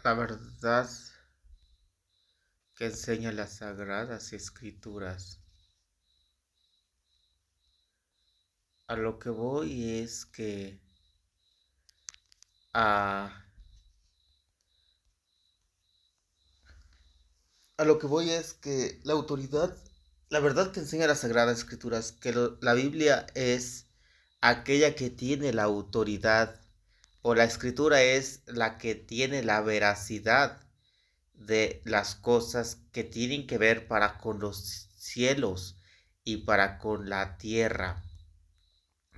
la verdad que enseña las sagradas escrituras. A lo que voy es que a, a lo que voy es que la autoridad, la verdad que enseña las sagradas escrituras, que la Biblia es aquella que tiene la autoridad, o la escritura es la que tiene la veracidad de las cosas que tienen que ver para con los cielos y para con la tierra.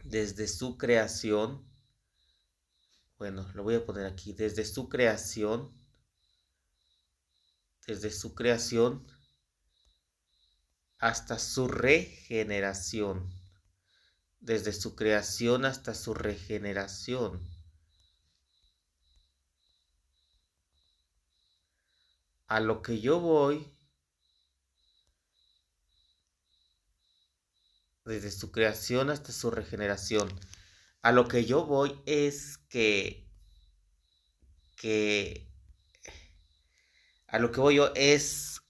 Desde su creación, bueno, lo voy a poner aquí, desde su creación hasta su regeneración, desde su creación hasta su regeneración. A lo que yo voy, desde su creación hasta su regeneración, a lo que yo voy es que a lo que voy yo es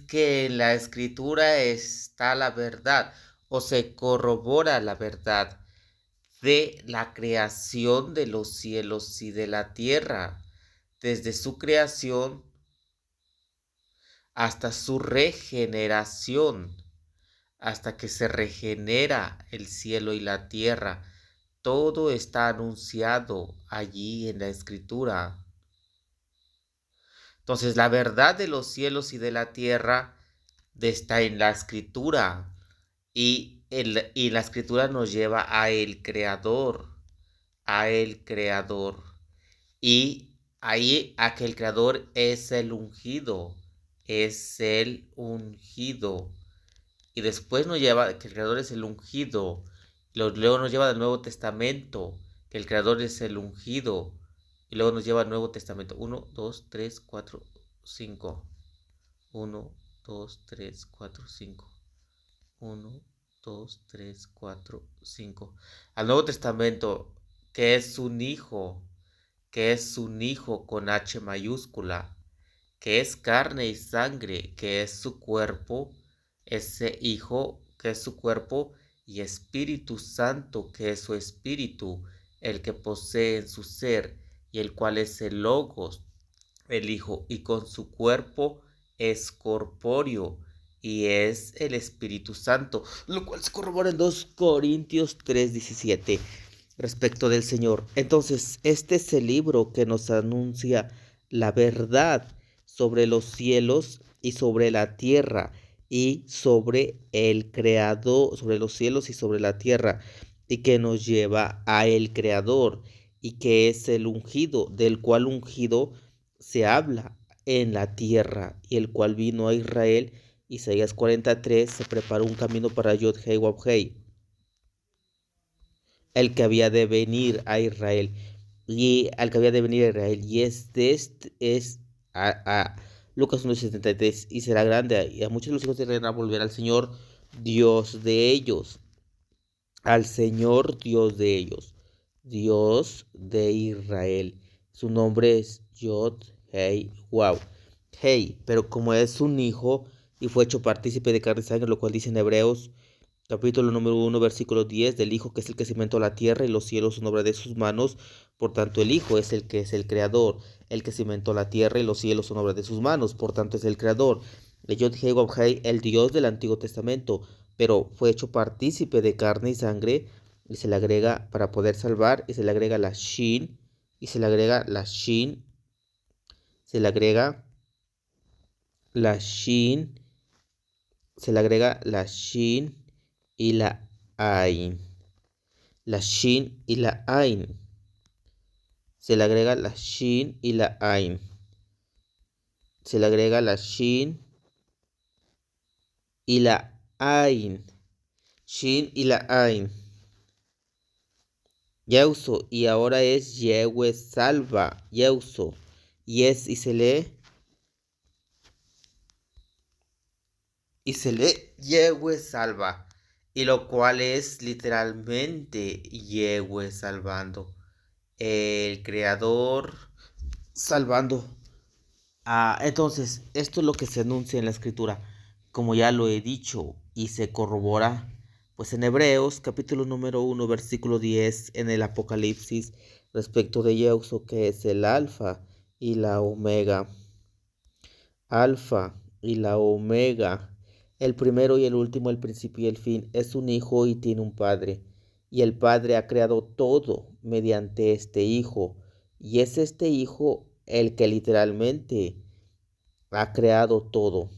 que en la escritura está la verdad o se corrobora la verdad de la creación de los cielos y de la tierra, desde su creación hasta su regeneración, hasta que se regenera el cielo y la tierra. Todo está anunciado allí en la escritura. Entonces, la verdad de los cielos y de la tierra está en la escritura. Y la escritura nos lleva a el Creador, a el Creador. Y ahí a que el Creador es el ungido, es el ungido. Y después nos lleva que el Creador es el ungido. Luego nos lleva al Nuevo Testamento, que el Creador es el ungido. Y luego nos lleva al Nuevo Testamento. 1, 2, 3, 4, 5. 1, 2, 3, 4, 5. 1, 2, 3, 4, 5. Al Nuevo Testamento, que es un hijo, con H mayúscula, que es carne y sangre, que es su cuerpo, ese hijo, que es su cuerpo, y Espíritu Santo, que es su espíritu, el que posee en su ser, y el cual es el Logos, el Hijo, y con su cuerpo es corpóreo, y es el Espíritu Santo, lo cual se corrobora en 2 Corintios 3:17 respecto del Señor. Entonces, este es el libro que nos anuncia la verdad sobre los cielos y sobre la tierra y sobre el Creador, sobre los cielos y sobre la tierra, y que nos lleva a el Creador, y que es el ungido, del cual ungido se habla en la tierra, y el cual vino a Israel. Isaías 43, se preparó un camino para Yod-Hei Wab-Hei, el que había de venir a Israel. Y al que había de venir a Israel. Y este es a Lucas 1:73. Y será grande. Y a muchos de los hijos de Israel a volver al Señor, Dios de ellos. Al Señor, Dios de ellos. Dios de Israel. Su nombre es Yod, Hei, Wow. Hey, pero como es un hijo y fue hecho partícipe de carne y sangre, lo cual dice en Hebreos capítulo número 1, versículo 10, del Hijo, que es el que cimentó la tierra y los cielos son obra de sus manos. Por tanto, el Hijo es el que es el creador, el que cimentó la tierra y los cielos son obra de sus manos. Por tanto, es el creador. De Yod-Heh-Wav-Hei, el Dios del Antiguo Testamento, pero fue hecho partícipe de carne y sangre, y se le agrega para poder salvar, y se le agrega la Shin, y se le agrega la Shin, se le agrega la Shin, se le agrega la Shin y la Ain. La Shin y la Ain. Se le agrega la Shin y la Ain. Se le agrega la Shin y la Ain. Shin y la Ain. Yeuso. Y ahora es Yehue salva. Yeuso. Y se lee. Y se lee Yehue salva. Y lo cual es literalmente Yehue salvando. El creador salvando. Entonces, esto es lo que se anuncia en la escritura, como ya lo he dicho y se corrobora, pues en Hebreos capítulo número 1, versículo 10, en el Apocalipsis, respecto de Yeuso, que es el alfa y la omega. Alfa y la omega, el primero y el último, el principio y el fin, es un hijo y tiene un padre. Y el padre ha creado todo mediante este hijo. Y es este hijo el que literalmente ha creado todo.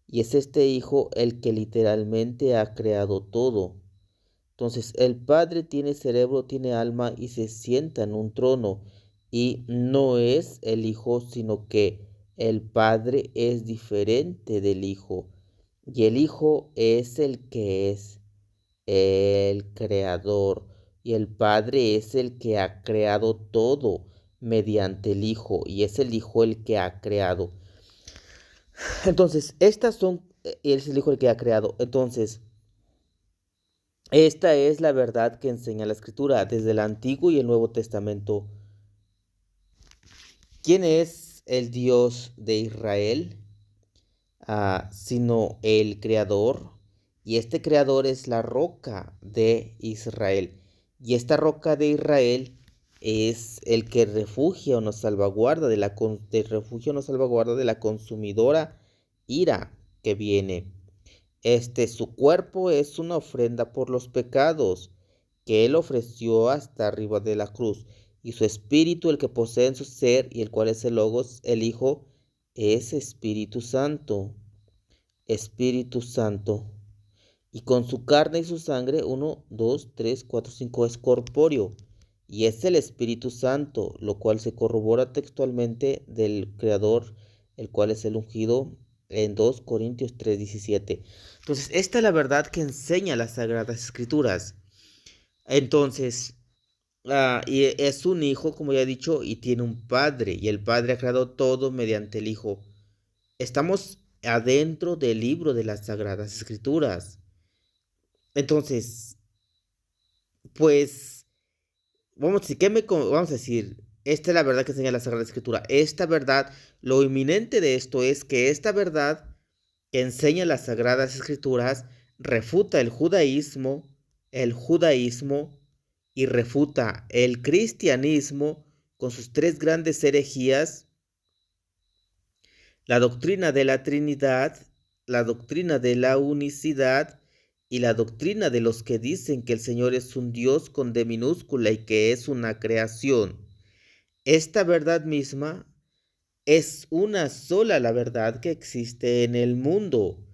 Y es este hijo el que literalmente ha creado todo. Entonces, el Padre tiene cerebro, tiene alma y se sienta en un trono. Y no es el Hijo, sino que el Padre es diferente del Hijo. Y el Hijo es el que es el creador. Y el Padre es el que ha creado todo mediante el Hijo. Y es el Hijo el que ha creado. Entonces, estas son, es el Hijo el que ha creado. Entonces, esta es la verdad que enseña la Escritura desde el Antiguo y el Nuevo Testamento. ¿Quién es el Dios de Israel? Sino el Creador. Y este Creador es la roca de Israel. Y esta roca de Israel es el que refugia o nos salvaguarda de la, salvaguarda de la consumidora ira que viene. Su cuerpo es una ofrenda por los pecados que él ofreció hasta arriba de la cruz. Y su espíritu, el que posee en su ser y el cual es el Logos, el Hijo, es Espíritu Santo. Espíritu Santo. Y con su carne y su sangre, 1, 2, 3, 4, 5, es corpóreo. Y es el Espíritu Santo, lo cual se corrobora textualmente del Creador, el cual es el ungido en 2 Corintios 3, 17. Entonces, esta es la verdad que enseña las Sagradas Escrituras. Entonces, y es un hijo, como ya he dicho, y tiene un padre, y el padre ha creado todo mediante el hijo. Estamos adentro del libro de las Sagradas Escrituras. Entonces, pues, vamos a decir, vamos a decir? Esta es la verdad que enseña la Sagrada Escritura. Esta verdad, lo inminente de esto es que esta verdad que enseña las Sagradas Escrituras refuta el judaísmo y refuta el cristianismo con sus tres grandes herejías: la doctrina de la Trinidad, la doctrina de la unicidad y la doctrina de los que dicen que el Señor es un Dios con D minúscula y que es una creación. Esta verdad misma es una sola la verdad que existe en el mundo.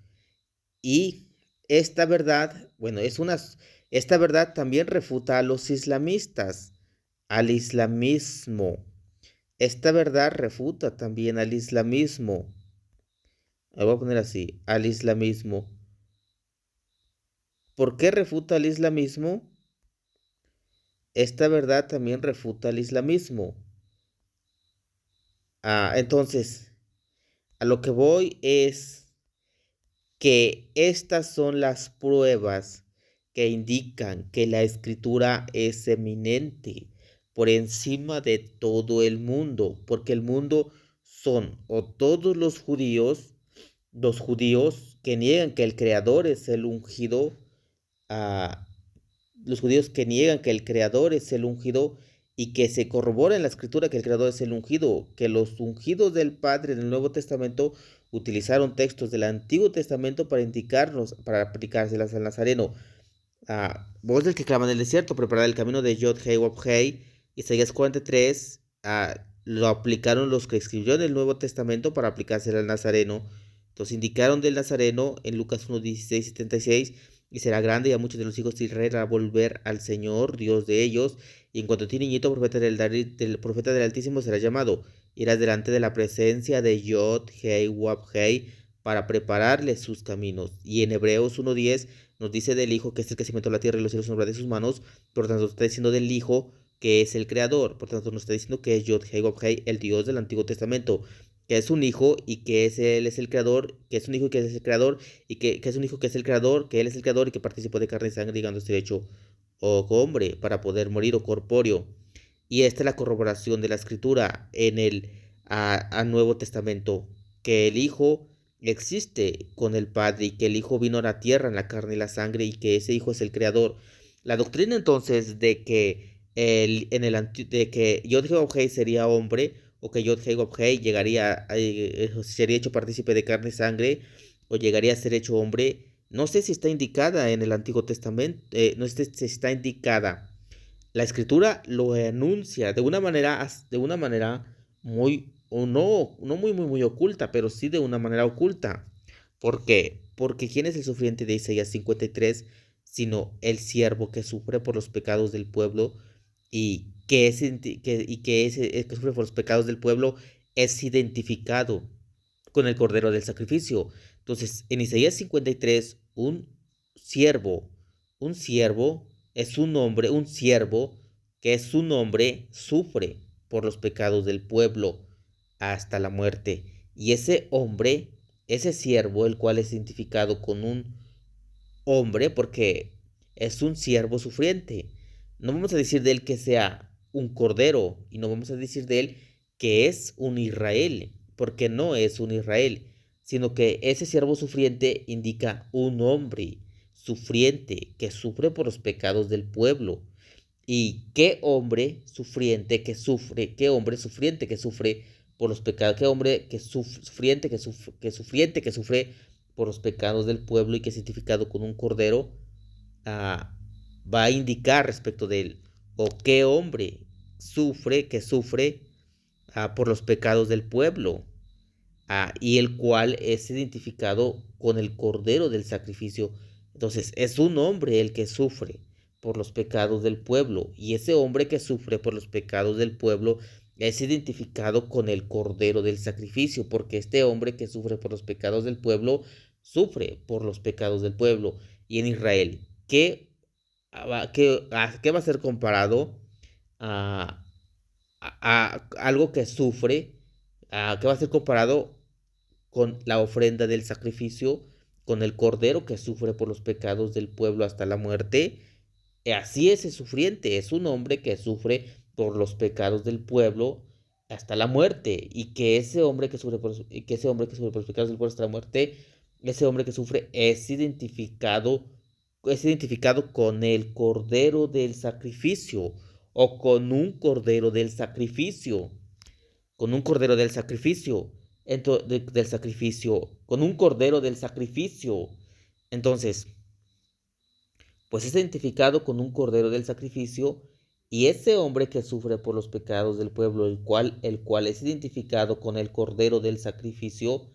Y esta verdad, esta verdad también refuta a los islamistas, al islamismo. Esta verdad refuta también al islamismo. Lo voy a poner así, al islamismo. ¿Por qué refuta al islamismo? Esta verdad también refuta al islamismo. Entonces, a lo que voy es que estas son las pruebas que indican que la escritura es eminente por encima de todo el mundo, porque el mundo son o todos los judíos que niegan que el Creador es el ungido, a los judíos que niegan que el Creador es el ungido y que se corrobora en la escritura que el Creador es el ungido, que los ungidos del Padre en el Nuevo Testamento utilizaron textos del Antiguo Testamento para indicarnos, para aplicárselas al Nazareno. Voz del que clama en el desierto, preparar el camino de Yod Hei Wab Hei, Isaías 43, lo aplicaron los que escribieron el Nuevo Testamento para aplicárselo al Nazareno. Entonces indicaron del Nazareno en Lucas 1, 16 y 76, y será grande y a muchos de los hijos de Israel a volver al Señor, Dios de ellos, y en cuanto a ti, niñito, profeta del profeta del Altísimo será llamado. Irás delante de la presencia de Yod Hei Wab Hei para prepararle sus caminos. Y en Hebreos 1:10 nos dice del Hijo, que es el que cimentó la tierra y los cielos en obra de sus manos. Por lo tanto, está diciendo del Hijo, que es el Creador. Por tanto, nos está diciendo que es Yod Hei Wab Hei, el Dios del Antiguo Testamento, que es un hijo y que él es el creador, que es un hijo y que es el creador, y que es un hijo que es el creador, que él es el creador y que participó de carne y sangre, llegando a ser hecho o hombre para poder morir o corpóreo. Y esta es la corroboración de la Escritura en el Nuevo Testamento, que el Hijo existe con el Padre y que el Hijo vino a la tierra en la carne y la sangre y que ese Hijo es el Creador. La doctrina entonces de que de que Yod-Heh-Wav-Heh sería hombre o que Yod-Heh-Wav-Heh sería hecho partícipe de carne y sangre o llegaría a ser hecho hombre, no sé si está indicada en el Antiguo Testamento, no sé si está indicada. La Escritura lo anuncia de una manera muy, o no muy oculta, pero sí de una manera oculta. ¿Por qué? Porque ¿quién es el sufriente de Isaías 53? Sino el siervo que sufre por los pecados del pueblo y que ese el que sufre por los pecados del pueblo es identificado con el cordero del sacrificio. Entonces, en Isaías 53, siervo, un siervo es un hombre, un siervo que es un hombre, sufre por los pecados del pueblo hasta la muerte. Y ese hombre, ese siervo, el cual es identificado con un hombre, porque es un siervo sufriente. No vamos a decir de él que sea un cordero y no vamos a decir de él que es un Israel, porque no es un Israel, sino que ese siervo sufriente indica un hombre sufriente que sufre por los pecados del pueblo. ¿Y qué hombre sufriente que sufre? ¿Qué hombre sufriente que sufre por los pecados? ¿Qué hombre sufriente que sufre por los pecados del pueblo y que es identificado con un cordero ah, va a indicar respecto de él? ¿O qué hombre sufre por los pecados del pueblo? Y el cual es identificado con el cordero del sacrificio. Entonces, es un hombre el que sufre por los pecados del pueblo, y ese hombre que sufre por los pecados del pueblo es identificado con el cordero del sacrificio, porque este hombre que sufre por los pecados del pueblo sufre por los pecados del pueblo. Y en Israel, ¿qué va a ser comparado a, a algo que sufre? ¿Qué va a ser comparado con la ofrenda del sacrificio, con el cordero que sufre por los pecados del pueblo hasta la muerte? Así es el sufriente, es un hombre que sufre por los pecados del pueblo hasta la muerte, y que ese hombre que sufre por los pecados del pueblo hasta la muerte, ese hombre que sufre es identificado con el cordero del sacrificio o con un cordero del sacrificio, con un cordero del sacrificio, del sacrificio, con un cordero del sacrificio. Entonces, pues es identificado con un cordero del sacrificio, y ese hombre que sufre por los pecados del pueblo, el cual es identificado con el cordero del sacrificio,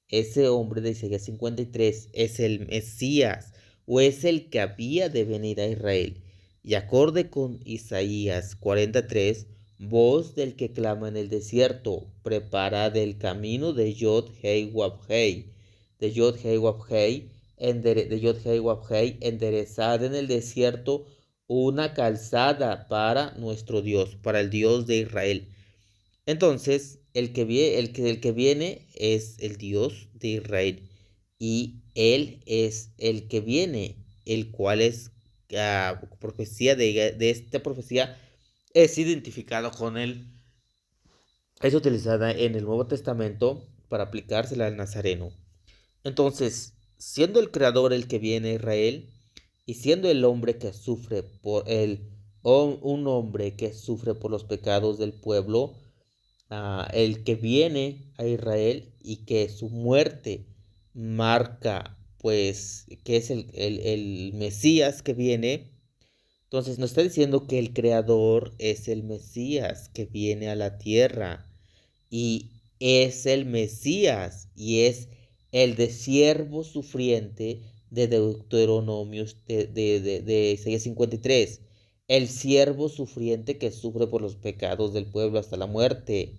ese hombre de Isaías 53 es el Mesías, o es el que había de venir a Israel. Y acorde con Isaías 43, voz del que clama en el desierto, preparad el camino de Yod-Heh-Wav-Heh, de Yod-Heh-Wav-Heh, enderezad en el desierto una calzada para nuestro Dios, para el Dios de Israel. Entonces, el que viene es el Dios de Israel, y Él es el que viene, el cual es profecía de esta profecía, es identificado con él, es utilizada en el Nuevo Testamento para aplicársela al Nazareno. Entonces, siendo el Creador el que viene a Israel, y siendo el hombre que sufre un hombre que sufre por los pecados del pueblo, el que viene a Israel y que su muerte marca, pues, que es el Mesías que viene. Entonces nos está diciendo que el Creador es el Mesías que viene a la tierra, y es el Mesías y es el de siervo sufriente de Deuteronomio de Isaías 53, el siervo sufriente que sufre por los pecados del pueblo hasta la muerte,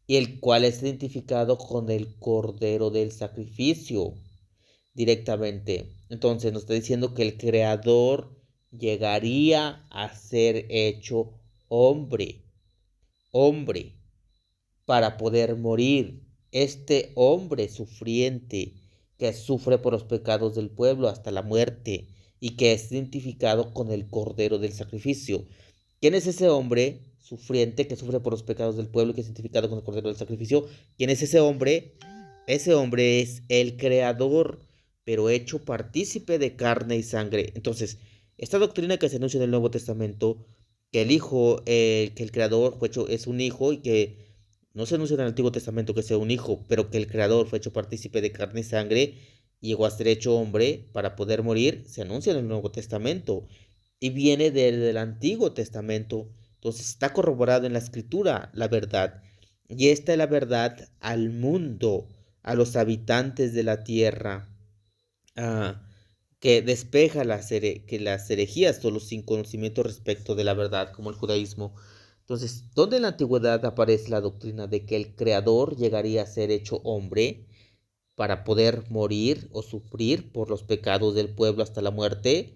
y el cual es identificado con el cordero del sacrificio directamente. Entonces nos está diciendo que el Creador llegaría a ser hecho hombre, hombre, para poder morir. Este hombre sufriente que sufre por los pecados del pueblo hasta la muerte y que es identificado con el cordero del sacrificio. ¿Quién es ese hombre sufriente que sufre por los pecados del pueblo y que es identificado con el Cordero del Sacrificio. ¿Quién es ese hombre? Ese hombre es el Creador, pero hecho partícipe de carne y sangre. Entonces, esta doctrina que se anuncia en el Nuevo Testamento, que el Hijo, que el Creador fue hecho, es un Hijo y que no se anuncia en el Antiguo Testamento que sea un Hijo, pero que el Creador fue hecho partícipe de carne y sangre y llegó a ser hecho hombre para poder morir, se anuncia en el Nuevo Testamento y viene del Antiguo Testamento. Entonces está corroborado en la Escritura la verdad. Y esta es la verdad al mundo, a los habitantes de la tierra, que despeja que las herejías o los sin conocimiento respecto de la verdad, como el judaísmo. Entonces, ¿dónde en la antigüedad aparece la doctrina de que el Creador llegaría a ser hecho hombre para poder morir o sufrir por los pecados del pueblo hasta la muerte?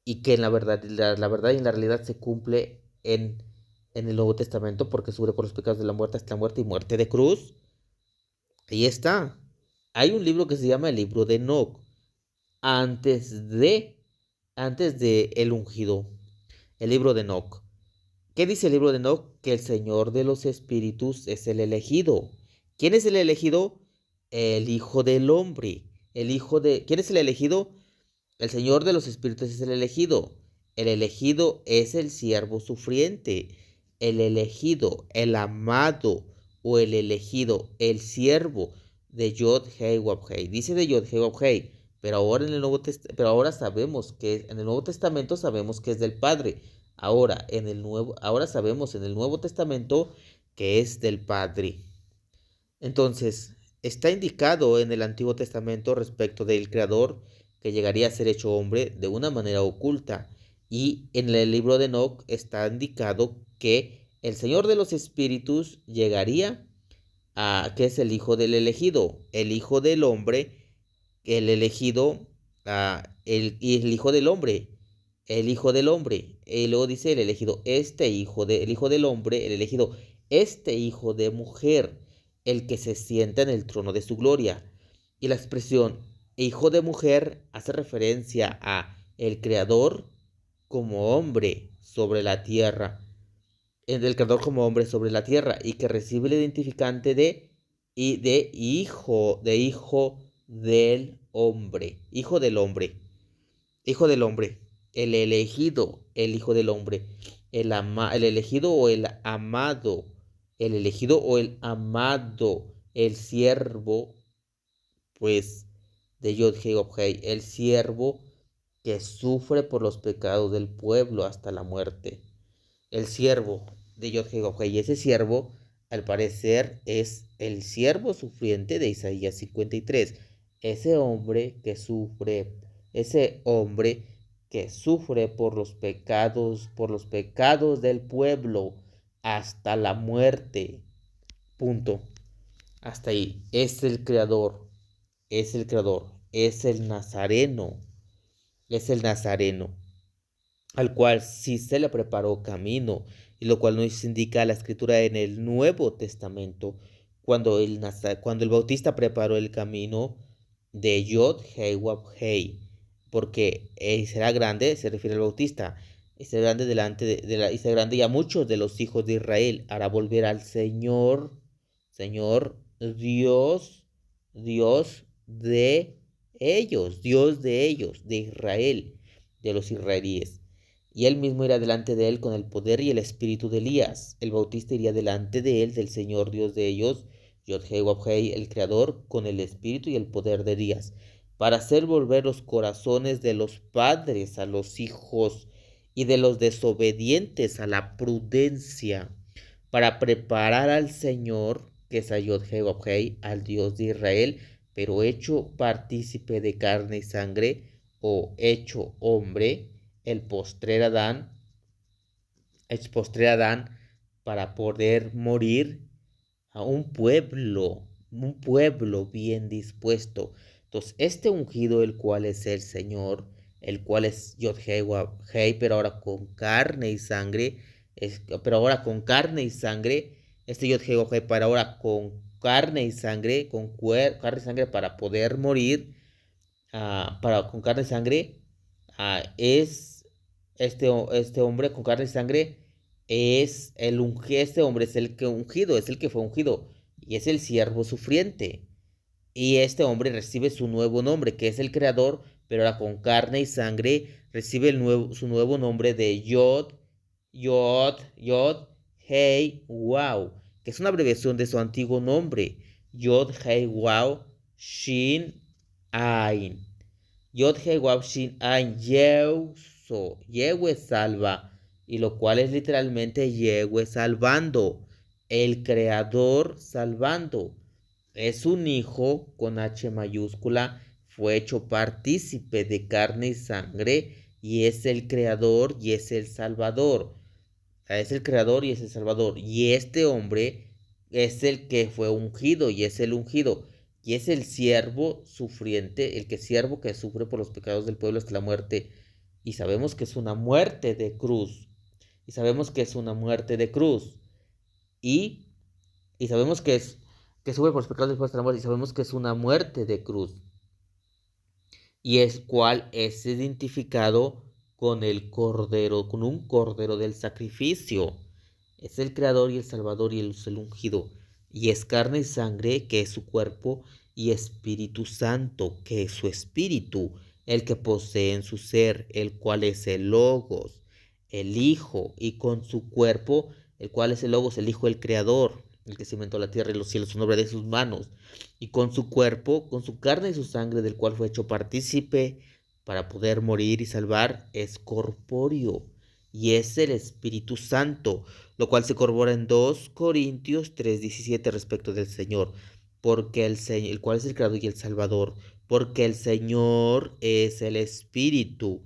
Y que en la verdad, la verdad y en la realidad se cumple en el Nuevo Testamento porque sufre por los pecados de la muerte hasta la muerte y muerte de cruz. Ahí está. Hay un libro que se llama el libro de Enoc, antes de, antes de el ungido, el libro de Enoc. ¿Qué dice el libro de Enoc? Que el Señor de los Espíritus es el elegido. ¿Quién es el elegido? El Hijo del Hombre. ¿Quién es el elegido? El Señor de los Espíritus es el elegido. El elegido es el siervo sufriente. El elegido, el amado o el elegido, el siervo de Yod Hei Wab Hei. Dice de Yod Hei Wab Hei, pero ahora sabemos que en el Nuevo Testamento sabemos que es del Padre. Ahora sabemos en el Nuevo Testamento que es del Padre. Entonces, está indicado en el Antiguo Testamento respecto del Creador que llegaría a ser hecho hombre de una manera oculta. Y en el libro de Enoc está indicado que el Señor de los Espíritus llegaría que es el Hijo del elegido, el Hijo del hombre, el elegido, y el Hijo del hombre, el Hijo del hombre. Y luego dice el elegido, el Hijo del hombre, el elegido, este Hijo de mujer, el que se sienta en el trono de su gloria. Y la expresión Hijo de mujer hace referencia a el Creador como hombre sobre la tierra, el Creador como hombre sobre la tierra y que recibe el identificante de hijo del hombre, hijo del hombre, hijo del hombre, el elegido, el hijo del hombre, el elegido o el amado, el elegido o el amado, el siervo, pues, de Yod Hei Vav Hei, el siervo que sufre por los pecados del pueblo hasta la muerte. El siervo de Yod Hei Vav Hei, y ese siervo, al parecer, es el siervo sufriente de Isaías 53. Ese hombre que sufre por los pecados del pueblo hasta la muerte. Punto. Hasta ahí. Es el creador, es el nazareno, al cual sí se le preparó camino, y lo cual nos indica la escritura en el Nuevo Testamento, cuando el Bautista preparó el camino de Yod Hei Wab Hei, porque será grande, se refiere al Bautista, y será grande y será grande, y a muchos de los hijos de Israel hará volver al Señor Dios de ellos, de Israel, de los israelíes. Y él mismo irá delante de él con el poder y el espíritu de Elías. El Bautista iría delante de él, del Señor Dios de ellos, Yod Hei Wab Hei, el Creador, con el espíritu y el poder de Elías, para hacer volver los corazones de los padres a los hijos y de los desobedientes a la prudencia, para preparar al Señor, que es a Yod Hei Wab Hei, al Dios de Israel, pero hecho partícipe de carne y sangre, o hecho hombre, el postrer Adán, para poder morir a un pueblo bien dispuesto. Entonces, este ungido, el cual es el Señor, el cual es Yod Hei Wab Hei, pero ahora con carne y sangre, este Yod Hei Wab Hei, para ahora con carne y sangre, carne y sangre para poder morir, con carne y sangre, es este hombre con carne y sangre este hombre es el que ungido, es el que fue ungido, y es el siervo sufriente. Y este hombre recibe su nuevo nombre, que es el creador, pero ahora con carne y sangre recibe su nuevo nombre de Yod, Hey, Wow, que es una abreviación de su antiguo nombre, Yod, Hey, Wow, Shin, Ain. Yod He Wav Shin Ain Yeuso, Yehue salva, y lo cual es literalmente Yehue salvando, el creador salvando. Es un hijo con H mayúscula, fue hecho partícipe de carne y sangre, y es el creador y es el salvador. Es el creador y es el salvador. Y este hombre es el que fue ungido y es el ungido. Y es el siervo sufriente, el que siervo que sufre por los pecados del pueblo hasta la muerte. Y sabemos que es una muerte de cruz. Y sabemos que es una muerte de cruz. Y, y sabemos que sufre por los pecados del pueblo hasta la muerte. Y sabemos que es una muerte de cruz. Y es cual es identificado con el cordero, con un cordero del sacrificio. Es el creador y el salvador y el ungido. Y es carne y sangre, que es su cuerpo, y Espíritu Santo, que es su espíritu, el que posee en su ser, el cual es el Logos, el Hijo, y con su cuerpo, el cual es el Logos, el Hijo, el Creador, el que cimentó la tierra y los cielos, son obra de sus manos, y con su cuerpo, con su carne y su sangre, del cual fue hecho partícipe para poder morir y salvar, es corpóreo, y es el Espíritu Santo, lo cual se corrobora en 2 Corintios 3:17 respecto del Señor, porque el cual es el creador y el salvador, porque el Señor es el Espíritu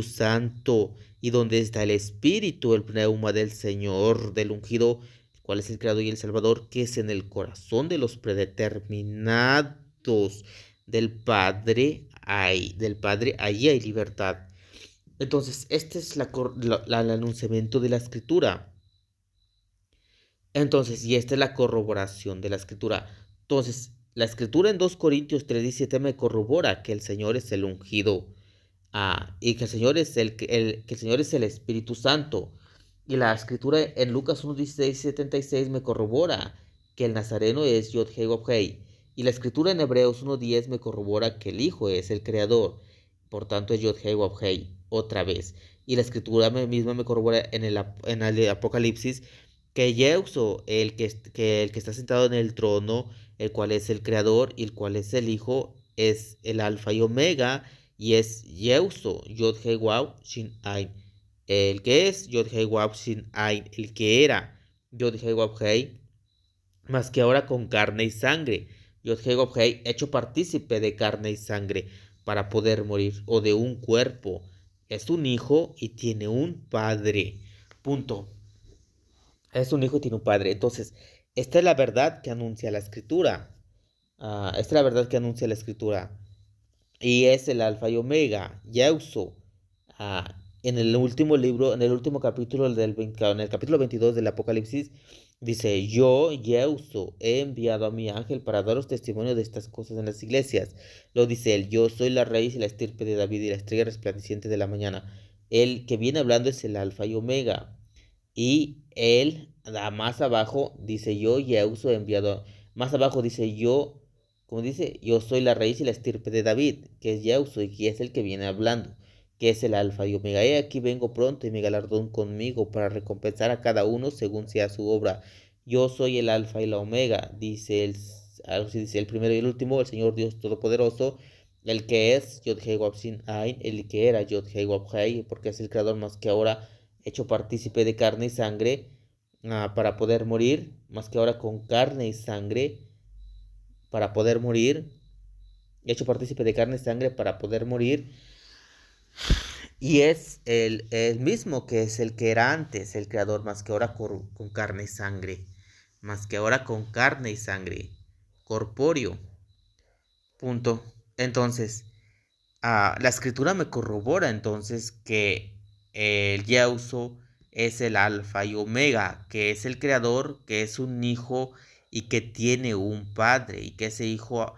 Santo, y donde está el Espíritu, el pneuma del Señor, del ungido, el cual es el creador y el salvador, que es en el corazón de los predeterminados del Padre, ahí hay libertad. Entonces, este es el anunciamiento de la escritura. Entonces, y esta es la corroboración de la escritura. Entonces, la escritura en 2 Corintios 3:17 me corrobora que el Señor es el ungido, y que el Señor es que el Señor es el Espíritu Santo. Y la escritura en Lucas 1:16-76 me corrobora que el Nazareno es Yod Hei Vav Hei. Y la escritura en Hebreos 1:10 me corrobora que el Hijo es el Creador. Por tanto, es Yod Hei Vav Hei otra vez. Y la escritura misma me corrobora en el Apocalipsis que Yeuso, el que está sentado en el trono, el cual es el creador y el cual es el hijo, es el alfa y omega, y es Yeuso, Yod Hei Wav Shin Ain. El que es Yod Hei Wav Shin Ain, el que era Yod Hei Wav Hei, más que ahora con carne y sangre. Yod Hei Wav Hei, hecho partícipe de carne y sangre para poder morir, o de un cuerpo. Es un hijo y tiene un padre. Punto. Es un hijo y tiene un padre. Entonces, esta es la verdad que anuncia la escritura. Esta es la verdad que anuncia la escritura. Y es el alfa y omega, Yeuso. En el último libro, en el último capítulo en el capítulo 22 del Apocalipsis, dice: Yo, Yeuso, he enviado a mi ángel para daros testimonio de estas cosas en las iglesias. Lo dice él: Yo soy la raíz y la estirpe de David y la estrella resplandeciente de la mañana. El que viene hablando es el alfa y omega. Y él, más abajo, dice: Yo, Yeuso, he enviado. Más abajo dice: Yo, como dice, yo soy la raíz y la estirpe de David, que es Yeuso y que es el que viene hablando, que es el alfa y omega. He aquí vengo pronto y mi galardón conmigo para recompensar a cada uno según sea su obra. Yo soy el alfa y la omega, dice el primero y el último, el Señor Dios Todopoderoso, el que es Yod Hei Wav Shin Ain, el que era Yod Hei Wav Hei, porque es el creador más que ahora hecho partícipe de carne y sangre, para poder morir, más que ahora con carne y sangre, para poder morir, hecho partícipe de carne y sangre para poder morir, y es el mismo que es el que era antes, el creador, más que ahora con carne y sangre, más que ahora con carne y sangre, corpóreo, punto. Entonces, la escritura me corrobora entonces que el Yeuso es el alfa y omega, que es el creador, que es un hijo y que tiene un padre, y que ese hijo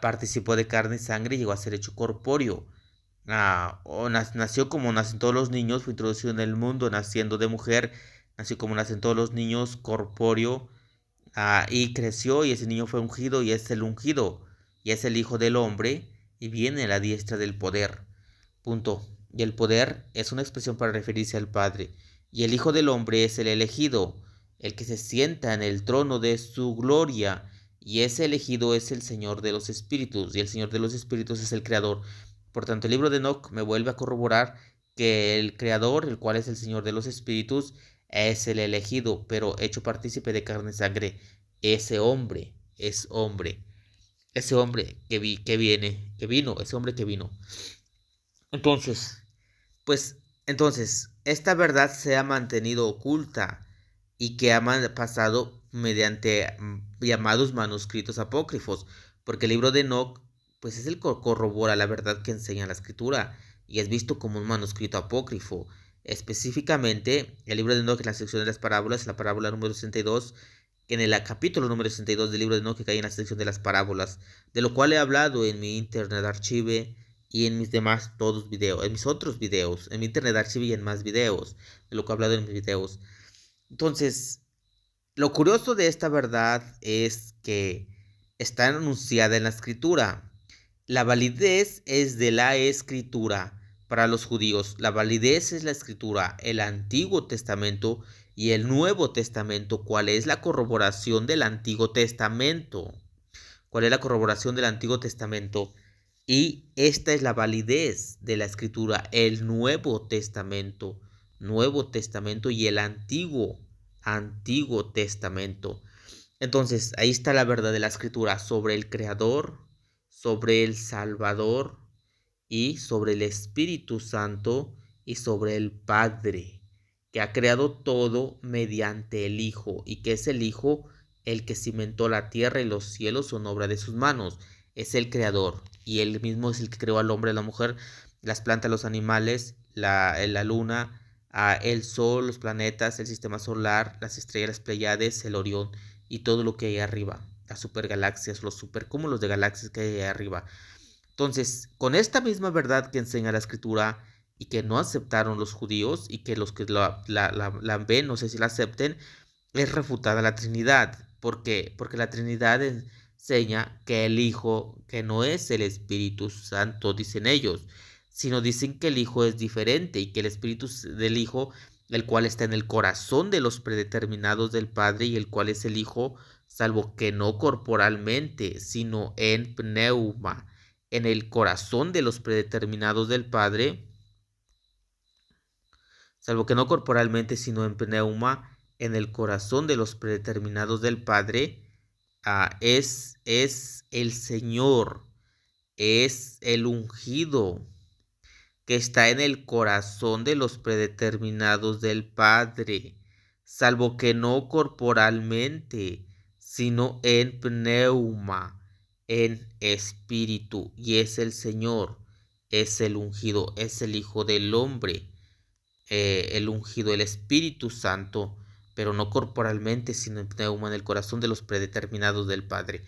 participó de carne y sangre y llegó a ser hecho corpóreo. nació como nacen todos los niños, fue introducido en el mundo naciendo de mujer, nació como nacen todos los niños, corpóreo, y creció y ese niño fue ungido y es el ungido y es el hijo del hombre y viene a la diestra del poder. Punto. Y el poder es una expresión para referirse al Padre. Y el Hijo del Hombre es el elegido, el que se sienta en el trono de su gloria. Y ese elegido es el Señor de los Espíritus. Y el Señor de los Espíritus es el Creador. Por tanto, el libro de Enoch me vuelve a corroborar que el Creador, el cual es el Señor de los Espíritus, es el elegido, pero hecho partícipe de carne y sangre. Ese hombre es hombre. Ese hombre que vino, ese hombre que vino. Entonces, entonces, esta verdad se ha mantenido oculta y que ha pasado mediante llamados manuscritos apócrifos, porque el libro de Enoch, pues es el que corrobora la verdad que enseña la escritura y es visto como un manuscrito apócrifo. Específicamente, el libro de Enoch en la sección de las parábolas, la parábola número 62, en el capítulo número 62 del libro de Enoch que cae en la sección de las parábolas, de lo cual he hablado en mi Internet Archive y en mis demás todos videos, en mis otros videos, en mi Internet Archive y en más videos, de lo que he hablado en mis videos. Entonces, lo curioso de esta verdad es que está anunciada en la escritura. La validez es de la escritura para los judíos. La validez es la escritura, el Antiguo Testamento y el Nuevo Testamento. ¿Cuál es la corroboración del Antiguo Testamento? ¿Cuál es la corroboración del Antiguo Testamento? Y esta es la validez de la escritura, el Nuevo Testamento y el Antiguo Testamento. Entonces, ahí está la verdad de la escritura sobre el Creador, sobre el Salvador y sobre el Espíritu Santo y sobre el Padre, que ha creado todo mediante el Hijo y que es el Hijo el que cimentó la tierra y los cielos son obra de sus manos. Es el Creador y él mismo es el que creó al hombre y a la mujer, las plantas, los animales, la luna, el sol, los planetas, el sistema solar, las estrellas, las Pléyades, el Orión y todo lo que hay arriba, las supergalaxias, los supercúmulos de galaxias que hay ahí arriba. Entonces, con esta misma verdad que enseña la escritura y que no aceptaron los judíos y que los que la ven, no sé si la acepten, es refutada la Trinidad. ¿Por qué? Porque la Trinidad enseña que el Hijo, que no es el Espíritu Santo, dicen ellos, sino dicen que el Hijo es diferente y que el Espíritu del Hijo, el cual está en el corazón de los predeterminados del Padre y el cual es el Hijo, salvo que no corporalmente, sino en pneuma, en el corazón de los predeterminados del Padre, salvo que no corporalmente, sino en pneuma, en el corazón de los predeterminados del Padre, es el Señor, es el ungido que está en el corazón de los predeterminados del Padre, salvo que no corporalmente, sino en pneuma, en espíritu, y es el Señor, es el ungido, es el Hijo del Hombre, el ungido, el Espíritu Santo, pero no corporalmente, sino en pneuma, en el corazón de los predeterminados del Padre,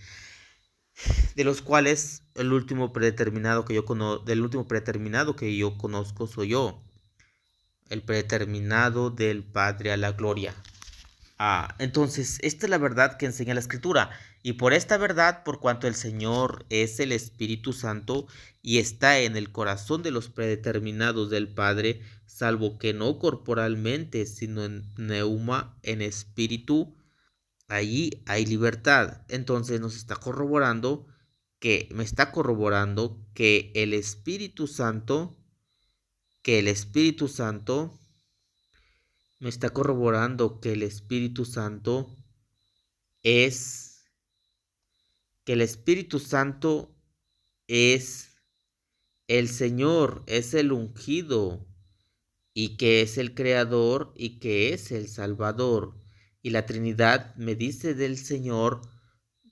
de los cuales el último predeterminado que yo conozco soy yo, el predeterminado del Padre a la gloria. Entonces, esta es la verdad que enseña la Escritura. Y por esta verdad, por cuanto el Señor es el Espíritu Santo y está en el corazón de los predeterminados del Padre, salvo que no corporalmente, sino en pneuma, en espíritu, allí hay libertad. Entonces me está corroborando que el Espíritu Santo, me está corroborando que el Espíritu Santo es, que el Espíritu Santo es el Señor, es el ungido, y que es el Creador y que es el Salvador. Y la Trinidad me dice del Señor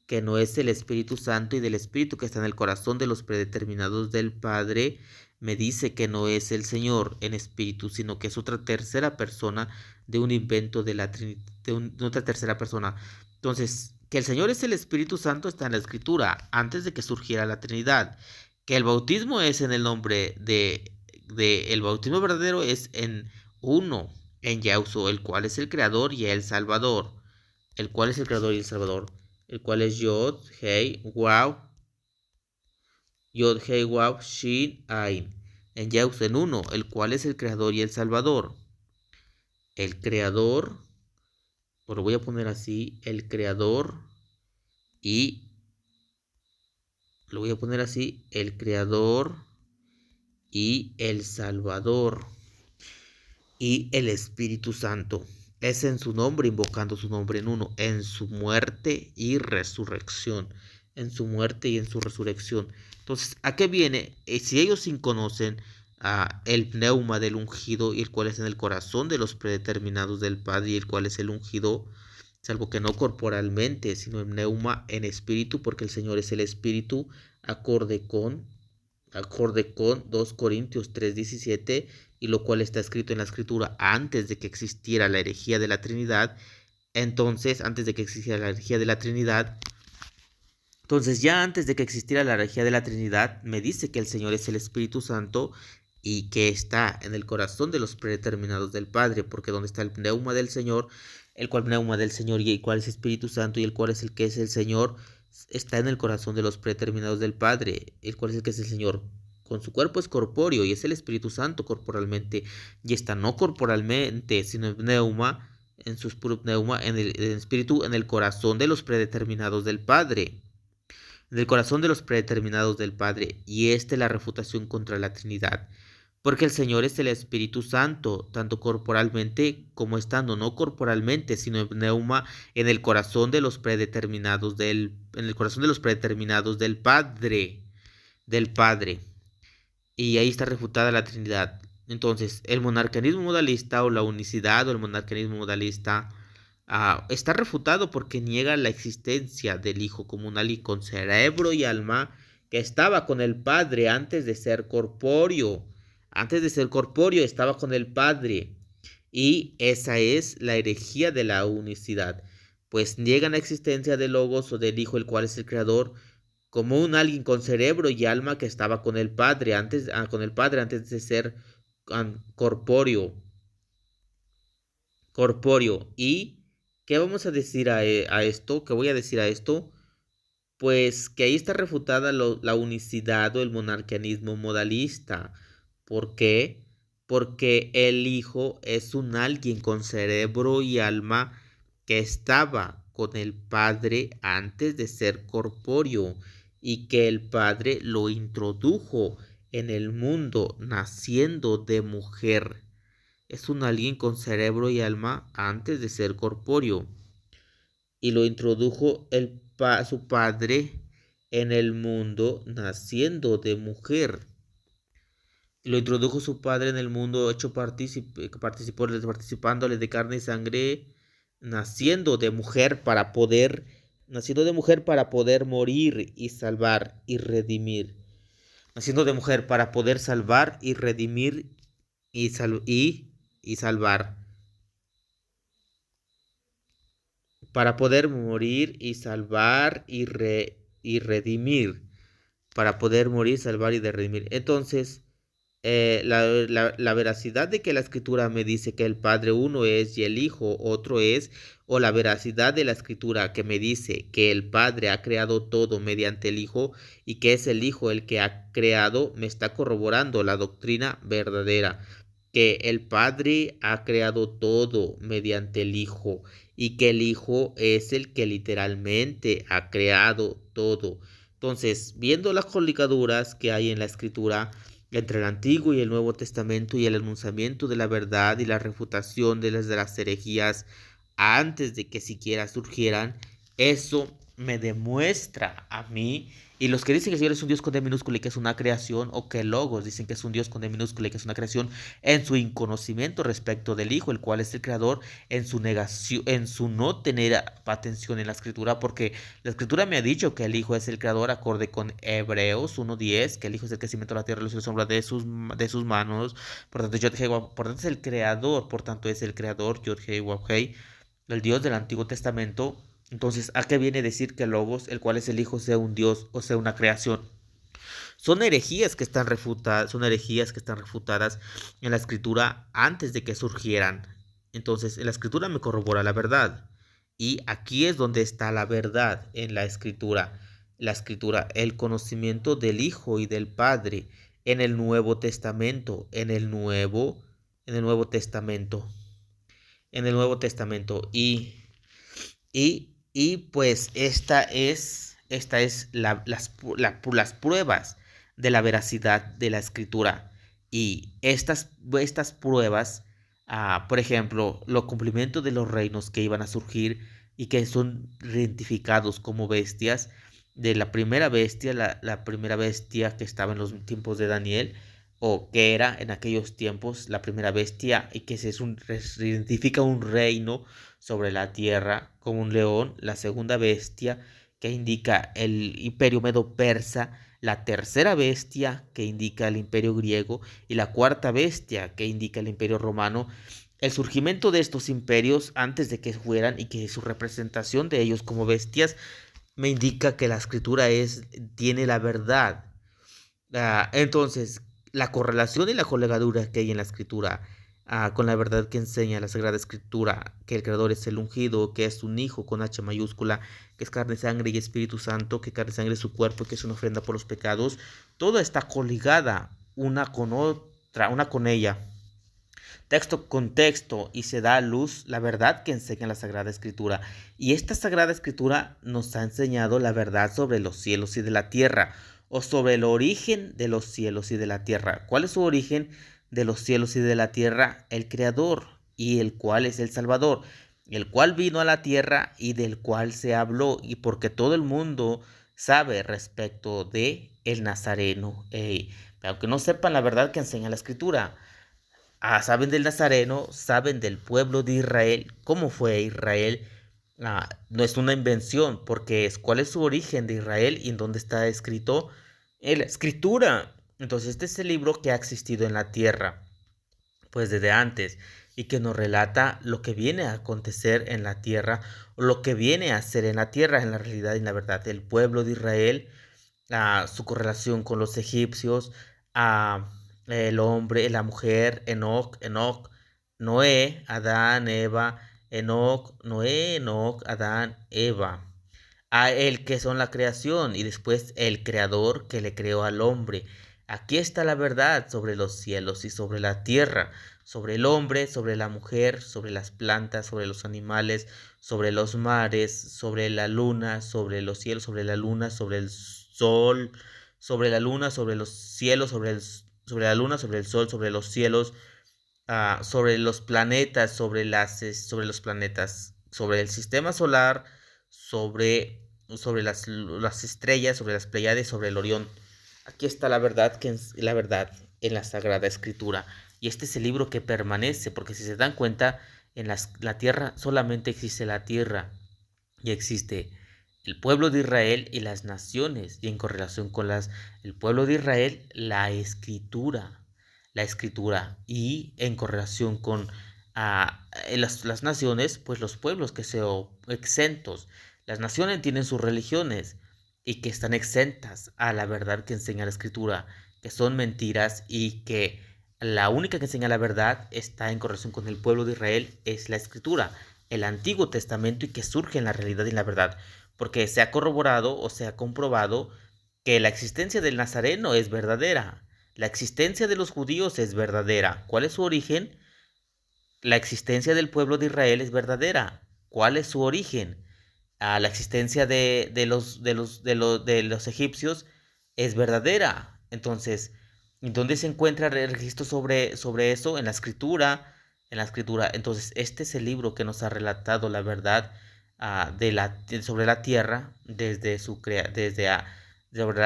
que no es el Espíritu Santo, y del Espíritu que está en el corazón de los predeterminados del Padre, me dice que no es el Señor en espíritu, sino que es otra tercera persona de un invento de otra tercera persona. Entonces, que el Señor es el Espíritu Santo está en la Escritura, antes de que surgiera la Trinidad. que el bautismo es en el nombre el bautismo verdadero es en uno, en Yauso, el cual es el creador y el salvador, el cual es el creador y el salvador, el cual es Yod, Hei, Waw, Yod, Hei, Waw, Shin, Ain, en Yauso, en uno, el cual es el creador y el salvador, el creador, lo voy a poner así, el creador y lo voy a poner así, el creador y el salvador y el Espíritu Santo. Es en su nombre, invocando su nombre en uno, en su muerte y resurrección. En su muerte y en su resurrección. Entonces, ¿a qué viene? Si ellos sí conocen el pneuma del ungido, y el cual es en el corazón de los predeterminados del Padre, y el cual es el ungido, salvo que no corporalmente, sino en pneuma, en espíritu, porque el Señor es el espíritu, acorde con 2 Corintios 3:17, y lo cual está escrito en la escritura antes de que existiera la herejía de la Trinidad. Entonces, antes de que existiera la herejía de la Trinidad, entonces ya antes de que existiera la herejía de la Trinidad, me dice que el Señor es el Espíritu Santo y que está en el corazón de los predeterminados del Padre, porque donde está el pneuma del Señor, el cual pneuma del Señor y el cual es Espíritu Santo y el cual es el que es el Señor, está en el corazón de los predeterminados del Padre, el cual es el que es el Señor. Con su cuerpo es corpóreo y es el Espíritu Santo corporalmente, y está no corporalmente, sino en pneuma, en su puro pneuma, en el Espíritu, en el corazón de los predeterminados del Padre. En el corazón de los predeterminados del Padre, y esta es la refutación contra la Trinidad. Porque el Señor es el Espíritu Santo, tanto corporalmente como estando no corporalmente, sino en pneuma, en el corazón de los predeterminados en el corazón de los predeterminados del Padre. Y ahí está refutada la Trinidad. Entonces, el monarcanismo modalista o la unicidad o el monarcanismo modalista está refutado porque niega la existencia del Hijo comunal y con cerebro y alma, que estaba con el Padre antes de ser corpóreo. Antes de ser corpóreo estaba con el Padre. Y esa es la herejía de la unicidad, pues niegan la existencia del Logos o del Hijo, el cual es el Creador, como un alguien con cerebro y alma que estaba con el Padre antes de ser corpóreo. ¿Y qué vamos a decir a esto? ¿Qué voy a decir a esto? Pues que ahí está refutada la unicidad o el monarquianismo modalista. ¿Por qué? Porque el Hijo es un alguien con cerebro y alma que estaba con el Padre antes de ser corpóreo, y que el Padre lo introdujo en el mundo naciendo de mujer. Es un alguien con cerebro y alma antes de ser corpóreo, y lo introdujo su padre en el mundo naciendo de mujer. Lo introdujo su padre en el mundo hecho participándole de carne y sangre, naciendo de mujer para poder morir y salvar y redimir. Naciendo de mujer para poder salvar y redimir y salvar. Para poder morir y salvar y redimir. Para poder morir, salvar y redimir. Entonces, la veracidad de que la escritura me dice que el Padre uno es y el Hijo otro es, o la veracidad de la escritura que me dice que el Padre ha creado todo mediante el Hijo y que es el Hijo el que ha creado, me está corroborando la doctrina verdadera, que el Padre ha creado todo mediante el Hijo y que el Hijo es el que literalmente ha creado todo. Entonces, viendo las coligaduras que hay en la escritura entre el Antiguo y el Nuevo Testamento, y el enunciamiento de la verdad y la refutación de las herejías antes de que siquiera surgieran, eso me demuestra a mí. Y los que dicen que el Señor es un Dios con D minúscula y que es una creación, o que Logos dicen que es un Dios con D minúscula y que es una creación, en su inconocimiento respecto del Hijo, el cual es el Creador, en su negación, en su no tener atención en la Escritura, porque la Escritura me ha dicho que el Hijo es el Creador, acorde con Hebreos 1:10, que el Hijo es el que cimentó la tierra, los cielos sombra de sus manos. Por tanto, por tanto es el Creador, por tanto es el Creador, Yod Hei Wav Hei, el Dios del Antiguo Testamento. Entonces, ¿a qué viene decir que Logos, el cual es el Hijo, sea un Dios o sea una creación? Son herejías que están refutadas, en la escritura antes de que surgieran. Entonces, en la escritura me corrobora la verdad. Y aquí es donde está la verdad en la escritura. La escritura, el conocimiento del Hijo y del Padre en el Nuevo Testamento, en el Nuevo Testamento, en el Nuevo Testamento. Y pues esta es las pruebas de la veracidad de la escritura. Y estas pruebas, por ejemplo, los cumplimientos de los reinos que iban a surgir y que son identificados como bestias, de la primera bestia, la primera bestia que estaba en los tiempos de Daniel, o que era en aquellos tiempos la primera bestia, y que se identifica un reino sobre la tierra como un león, la segunda bestia que indica el imperio medo-persa, la tercera bestia que indica el imperio griego y la cuarta bestia que indica el imperio romano. El surgimiento de estos imperios antes de que fueran y que su representación de ellos como bestias me indica que la escritura tiene la verdad. Entonces, la correlación y la colegadura que hay en la escritura con la verdad que enseña la Sagrada Escritura, que el Creador es el ungido, que es un Hijo con H mayúscula, que es carne, sangre y Espíritu Santo, que carne, sangre es su cuerpo, que es una ofrenda por los pecados, toda está coligada una con otra, una con ella, texto con texto, y se da a luz la verdad que enseña la Sagrada Escritura. Y esta Sagrada Escritura nos ha enseñado la verdad sobre los cielos y de la tierra, o sobre el origen de los cielos y de la tierra. ¿Cuál es su origen de los cielos y de la tierra? El Creador, y el cual es el Salvador, el cual vino a la tierra y del cual se habló, y porque todo el mundo sabe respecto de el Nazareno. Aunque no sepan la verdad que enseña la Escritura, saben del Nazareno, saben del pueblo de Israel, cómo fue Israel. No es una invención, porque cuál es su origen de Israel y en dónde está escrito en la escritura. Entonces este es el libro que ha existido en la tierra, pues desde antes, y que nos relata lo que viene a acontecer en la tierra, o lo que viene a ser en la tierra, en la realidad y en la verdad. El pueblo de Israel, su correlación con los egipcios, a el hombre, la mujer, Enoc, Noé, Adán, Eva, Enoc, Adán, Eva. A el que son la creación y después el creador que le creó al hombre. Aquí está la verdad sobre los cielos y sobre la tierra, sobre el hombre, sobre la mujer, sobre las plantas, sobre los animales, sobre los mares, sobre la luna, sobre los cielos, sobre la luna, sobre el sol, sobre la luna, sobre los cielos, sobre la luna, sobre el sol, sobre los cielos, sobre los planetas, sobre los planetas, sobre el sistema solar, sobre las estrellas, sobre las Pleiades, sobre el Orión. Aquí está la verdad en la Sagrada Escritura. Y este es el libro que permanece, porque si se dan cuenta, en la tierra solamente existe la tierra y existe el pueblo de Israel y las naciones, y en correlación con el pueblo de Israel, la escritura, y en correlación con las naciones, pues los pueblos que sean exentos. Las naciones tienen sus religiones y que están exentas a la verdad que enseña la escritura, que son mentiras, y que la única que enseña la verdad está en correlación con el pueblo de Israel, es la escritura, el Antiguo Testamento, y que surge en la realidad y en la verdad, porque se ha corroborado o se ha comprobado que la existencia del Nazareno es verdadera, la existencia de los judíos es verdadera. ¿Cuál es su origen? La existencia del pueblo de Israel es verdadera. ¿Cuál es su origen? La existencia de los egipcios es verdadera. Entonces, ¿dónde se encuentra el registro sobre eso? En la escritura. En la escritura. Entonces, este es el libro que nos ha relatado la verdad sobre la tierra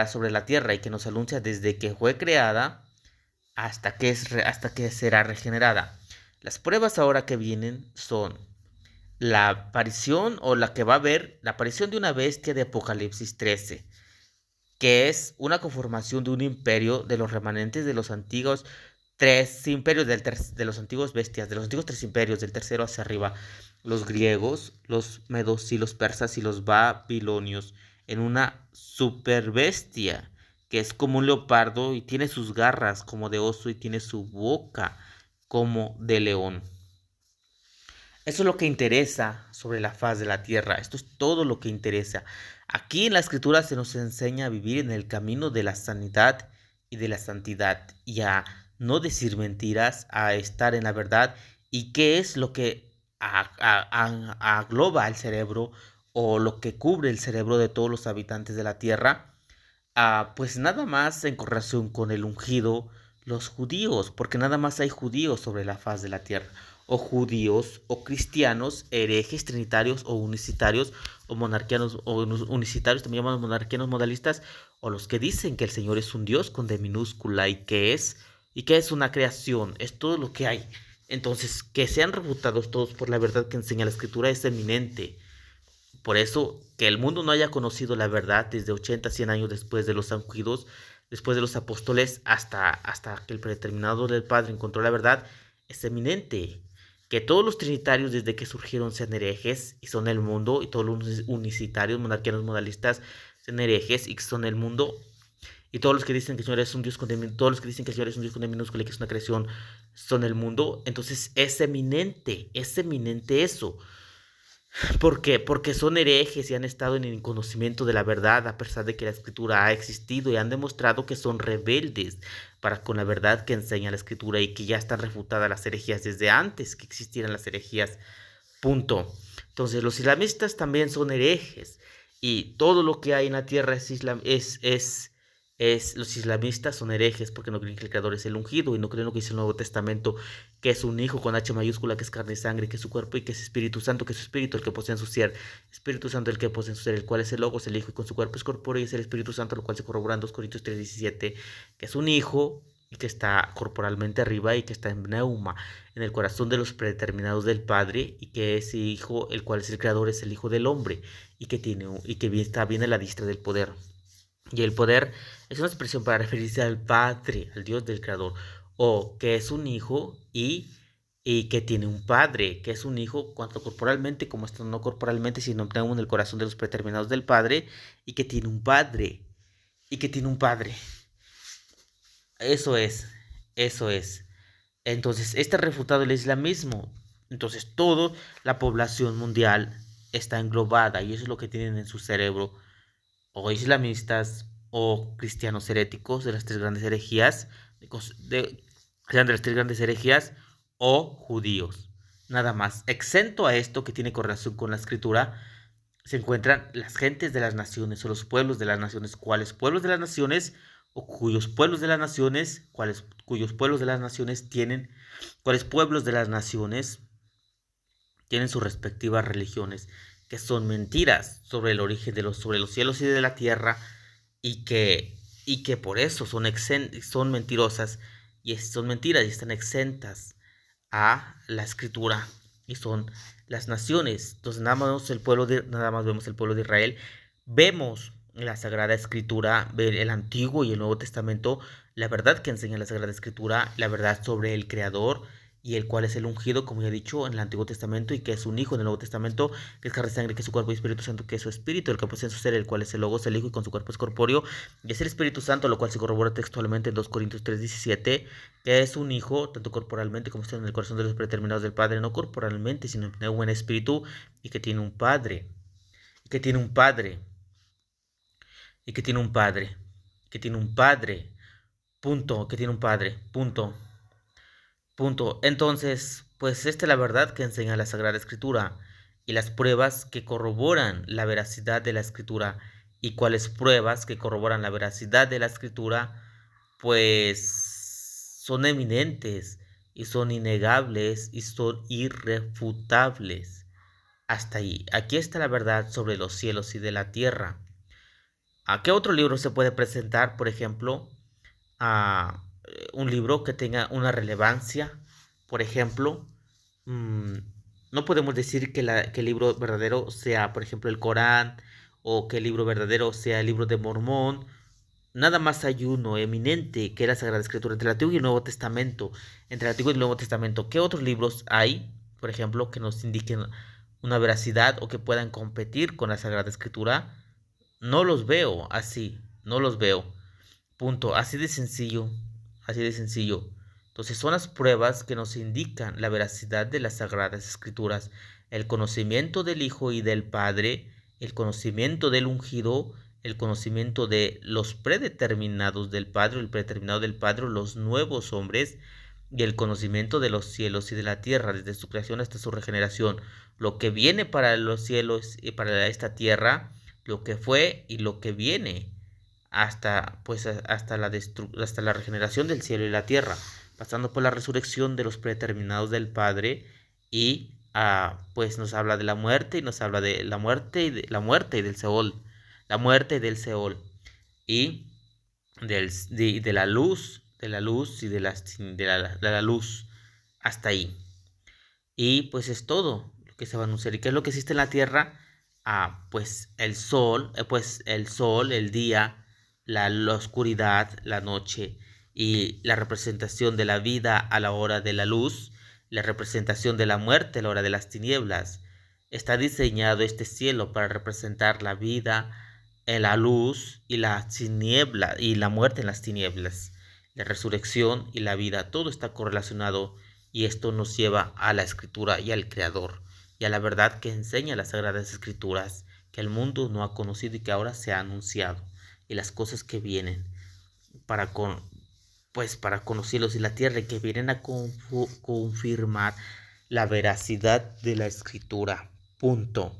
sobre la tierra, y que nos anuncia desde que fue creada hasta que será regenerada. Las pruebas ahora que vienen son la aparición, o la que va a haber, la aparición de una bestia de Apocalipsis 13, que es una conformación de un imperio de los remanentes de los antiguos tres imperios, de los antiguos bestias, de los antiguos tres imperios, del tercero hacia arriba, los griegos, los medos y los persas y los babilonios, en una super bestia que es como un leopardo y tiene sus garras como de oso y tiene su boca como de león. Eso es lo que interesa sobre la faz de la tierra. Esto es todo lo que interesa. Aquí en la escritura se nos enseña a vivir en el camino de la sanidad y de la santidad y a no decir mentiras, a estar en la verdad. ¿Y qué es lo que agloba el cerebro o lo que cubre el cerebro de todos los habitantes de la tierra? Pues nada más en correlación con el ungido, los judíos, porque nada más hay judíos sobre la faz de la tierra, o judíos, o cristianos, herejes, trinitarios, o unicitarios, o monarquianos, o unicitarios, también llamados monarquianos modalistas, o los que dicen que el Señor es un Dios con D minúscula y que es una creación, es todo lo que hay. Entonces, que sean refutados todos por la verdad que enseña la Escritura es eminente. Por eso, que el mundo no haya conocido la verdad desde 80, 100 años después de los ungidos, después de los apóstoles, hasta que el predeterminado del Padre encontró la verdad, es eminente. Que todos los trinitarios desde que surgieron sean herejes y son el mundo, y todos los unicitarios, monarquianos, modalistas, sean herejes y son el mundo, y todos los que dicen que el Señor es un Dios con todos los que dicen que el Señor es un Dios con minúscula y que es una creación, son el mundo, entonces es eminente eso. ¿Por qué? Porque son herejes y han estado en el conocimiento de la verdad a pesar de que la escritura ha existido y han demostrado que son rebeldes para con la verdad que enseña la escritura y que ya están refutadas las herejías desde antes que existieran las herejías. Punto. Entonces los islamistas también son herejes y todo lo que hay en la tierra los islamistas son herejes porque no creen que el creador es el ungido y no creen lo que dice el Nuevo Testamento, que es un hijo con H mayúscula, que es carne y sangre, que es su cuerpo y que es Espíritu Santo, que es su espíritu el que posee en su ser, Espíritu Santo el que posee en su ser, el cual es el Logos, el hijo y con su cuerpo es corpóreo y es el Espíritu Santo, lo cual se corrobora en 2 Corintios 3:17, que es un hijo y que está corporalmente arriba y que está en pneuma, en el corazón de los predeterminados del Padre, y que ese hijo, el cual es el creador, es el hijo del hombre y que está bien a la diestra del poder. Y el poder es una expresión para referirse al Padre, al Dios del Creador, o que es un hijo y que tiene un padre, que es un hijo tanto corporalmente como esto no corporalmente, sino en el corazón de los predeterminados del Padre, y que tiene un padre, y que tiene un padre. Eso es, eso es. Entonces, este ha refutado el islamismo. Entonces, toda la población mundial está englobada y eso es lo que tienen en su cerebro o islamistas o cristianos heréticos de las tres grandes herejías, sean de las tres grandes herejías o judíos. Nada más. Exento a esto que tiene correlación con la escritura, se encuentran las gentes de las naciones o los pueblos de las naciones. ¿Cuáles pueblos de las naciones o cuyos pueblos de las naciones? Cuyos pueblos de las naciones tienen? ¿Cuáles pueblos de las naciones tienen sus respectivas religiones? Que son mentiras sobre el origen sobre los cielos y de la tierra y que por eso son mentirosas y son mentiras y están exentas a la escritura y son las naciones. Entonces nada más vemos el pueblo de Israel, vemos en la Sagrada Escritura, el Antiguo y el Nuevo Testamento, la verdad que enseña la Sagrada Escritura, la verdad sobre el Creador y el cual es el ungido, como ya he dicho, en el Antiguo Testamento y que es un hijo en el Nuevo Testamento, que es carne y sangre, que es su cuerpo y Espíritu Santo, que es su espíritu, el que posee en su ser, el cual es el Logos, el hijo y con su cuerpo es corpóreo, y es el Espíritu Santo, lo cual se corrobora textualmente en 2 Corintios 3:17, que es un hijo, tanto corporalmente como está en el corazón de los predeterminados del Padre, no corporalmente, sino en espíritu, y que tiene un Padre, y que tiene un Padre, y que tiene un Padre, que tiene un Padre, punto, que tiene un Padre, punto. Punto. Entonces, pues esta es la verdad que enseña la Sagrada Escritura y las pruebas que corroboran la veracidad de la Escritura. ¿Y cuáles pruebas que corroboran la veracidad de la Escritura? Pues son eminentes y son innegables y son irrefutables. Hasta ahí. Aquí está la verdad sobre los cielos y de la tierra. ¿A qué otro libro se puede presentar, por ejemplo, a un libro que tenga una relevancia? Por ejemplo, no podemos decir que el libro verdadero sea, por ejemplo, el Corán, o que el libro verdadero sea el libro de Mormón. Nada más hay uno eminente, que es la Sagrada Escritura, entre el Antiguo y el Nuevo Testamento. Entre el Antiguo y el Nuevo Testamento, ¿qué otros libros hay, por ejemplo, que nos indiquen una veracidad o que puedan competir con la Sagrada Escritura? No los veo así, no los veo. Punto. Así de sencillo. Así de sencillo. Entonces son las pruebas que nos indican la veracidad de las Sagradas Escrituras, el conocimiento del Hijo y del Padre, el conocimiento del ungido, el conocimiento de los predeterminados del Padre, el predeterminado del Padre, los nuevos hombres, y el conocimiento de los cielos y de la tierra, desde su creación hasta su regeneración, lo que viene para los cielos y para esta tierra, lo que fue y lo que viene hasta, pues, hasta la regeneración del cielo y la tierra, pasando por la resurrección de los predeterminados del Padre y pues nos habla de la muerte y nos habla de la muerte y del Seol, la muerte y del Seol y de la luz, y de la luz hasta ahí. Y pues es todo lo que se va a anunciar. ¿Y qué es lo que existe en la tierra? Pues el sol, el día, la oscuridad, la noche y la representación de la vida a la hora de la luz, la representación de la muerte a la hora de las tinieblas. Está diseñado este cielo para representar la vida en la luz y la tiniebla y la muerte en las tinieblas, la resurrección y la vida. Todo está correlacionado y esto nos lleva a la escritura y al Creador y a la verdad que enseña las Sagradas Escrituras, que el mundo no ha conocido y que ahora se ha anunciado, y las cosas que vienen para con los cielos y la tierra y que vienen a confirmar la veracidad de la Escritura. Punto.